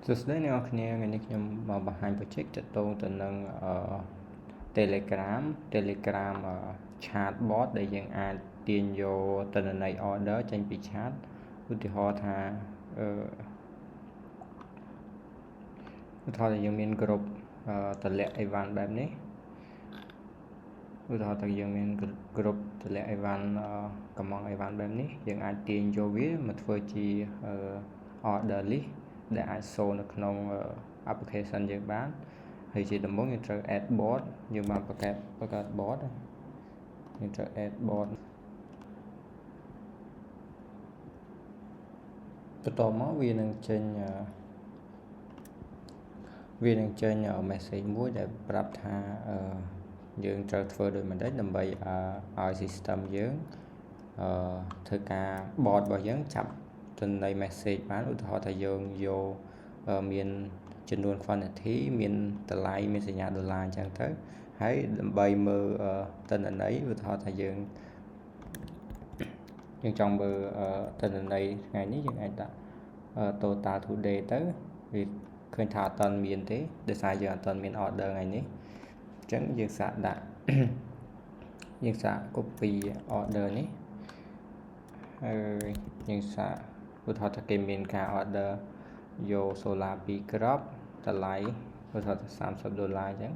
សួស្តីអ្នកនរគ្នាថ្ងៃនេះខ្ញុំមកបង្ហាញ project ទាក់ទងទៅនឹង Telegram chatbot ដែលយើងអាចទាញយកទិន្នន័យ order ចេញពី chat ឧទាហរណ៍ថាយើងមានក្រុមតម្លាក់អីវ៉ាន់បែបនេះឧទាហរណ៍ថាយើងមានក្រុមតម្លាក់អីវ៉ាន់កំងអីវ៉ាន់បែបនេះយើងអាចទាញយកវាមកធ្វើជា order list ដែលអាចចូលនៅក្នុង application យើងបានហើយជាដំបូងយើងត្រូវ add bot យើងបានបង្កើត bot យើងត្រូវ add bot បន្ទាប់មកវានឹងចេញ message មួយដែលប្រាប់ថាយើងត្រូវធ្វើដូចម្តេចដើម្បីឲ្យ system យើងធ្វើការ bot របស់យើងចាប់ទិន្នន័យ message បានឧទាហរណ៍ថាយើងយកមានចំនួន quantity មានតម្លៃមានសញ្ញាដុល្លារអញ្ចឹងទៅហើយដើម្បីមើលទិន្នន័យឧទាហរណ៍ថាយើងចង់មើលទិន្នន័យថ្ងៃនេះយើងអាចដាក់ total today ទៅវាឃើញថាអត់ទាន់មានទេដោយសារយើងអត់ទាន់មាន order ថ្ងៃនេះអញ្ចឹងយើងសាកដាក់ យើងសាក copy order នេះហើយយើងសាកឧទាហរណ៍ថាគេមានការ order យក solar 2 គ្រាប់តម្លៃឧទាហរណ៍ថា$30អញ្ចឹង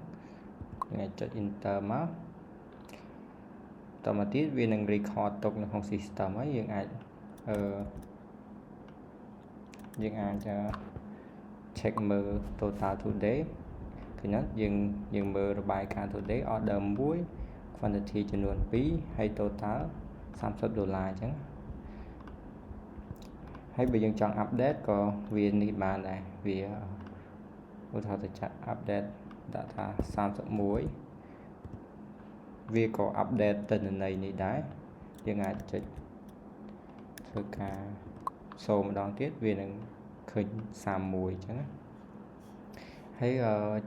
យើងអាចចុច enter មកតមកទៀតវានឹង record ទុកនៅក្នុង system ហើយយើងអាចcheck មើល total today ឃើញអត់យើងមើលរបាយការណ៍ today order 1 quantity ចំនួន2ហើយ total $30អញ្ចឹងហើយបើយើងចង់ update ក៏វានេះបានដែរវាឧទាហរណ៍ទៅចាក់ update ដាក់ថា31វាក៏ update ទិន្នន័យនេះដែរយើងអាចចុចធ្វើការចូលម្ដងទៀតវានឹងឃើញ31អញ្ចឹងហើយ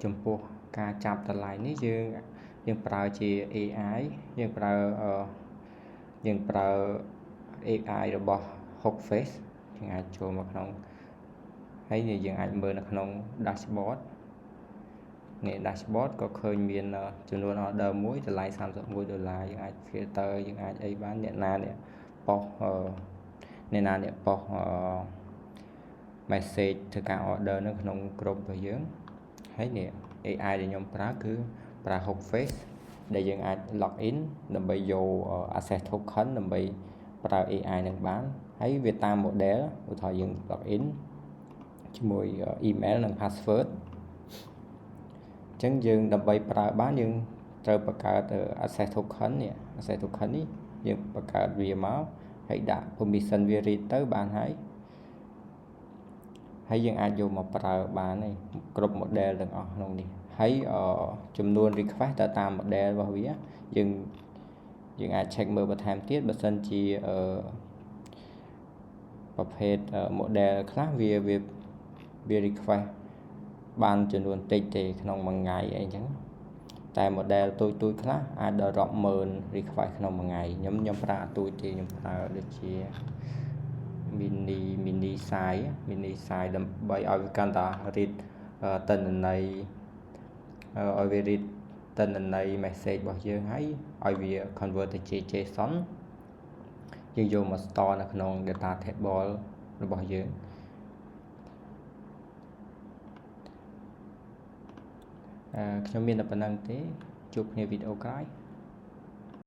ចំពោះការចាប់តម្លៃនេះយើងប្រើជា AI យើងប្រើ AI របស់ Hawkface យើងអាចចូលមកក្នុងហើយយើងអាចមើលនៅក្នុង dashboard នេះ dashboard ក៏ឃើញមានចំនួន order មួយតម្លៃ$31យើងអាច filter យើងអាចអីបានអ្នកណាអ្នកប៉ុស message ធ្វើការ order នៅក្នុងក្រុមរបស់យើងហើយនេះ AI ដែលខ្ញុំប្រើគឺប្រើ Hawkface ដែលយើងអាច log in ដើម្បីយក access token ដើម្បីប្រើ AI នឹងបានហើយវាតាម model ឧទាហរណ៍យើង log in ជាមួយ email និង password អញ្ចឹងយើងដើម្បីប្រើបានយើងត្រូវបង្កើត access token នេះ access token នេះយើងបង្កើតវាមកហើយដាក់ permission វា read ទៅបានហើយយើងអាចយកមកប្រើបានហើយគ្រប់ model ទាំងអស់ក្នុងនេះហើយចំនួន request ទៅតាម model របស់វាយើងអាច check មើលបន្ថែមទៀតបើសិនជាប្រភេទ model ខ្លះវា request បានចំនួនតិចទេក្នុងមួយថ្ងៃអីចឹងតែ model ទូចខ្លះអាចដល់រាប់ម៉ឺន request ក្នុងមួយថ្ងៃខ្ញុំប្រើអត់ទូចទេខ្ញុំប្រើដូចជា mini size ដើម្បីឲ្យវាកាន់តែ read ទិន្នន័យឲ្យវា read ទិន្នន័យ message របស់យើងហើយឲ្យវា convert ទៅជា JSON យើងយកមក store នៅក្នុង data table របស់យើងខ្ញុំមានតែប៉ុណ្្នឹងទេជួបគ្នាវីដេអូក្រោយ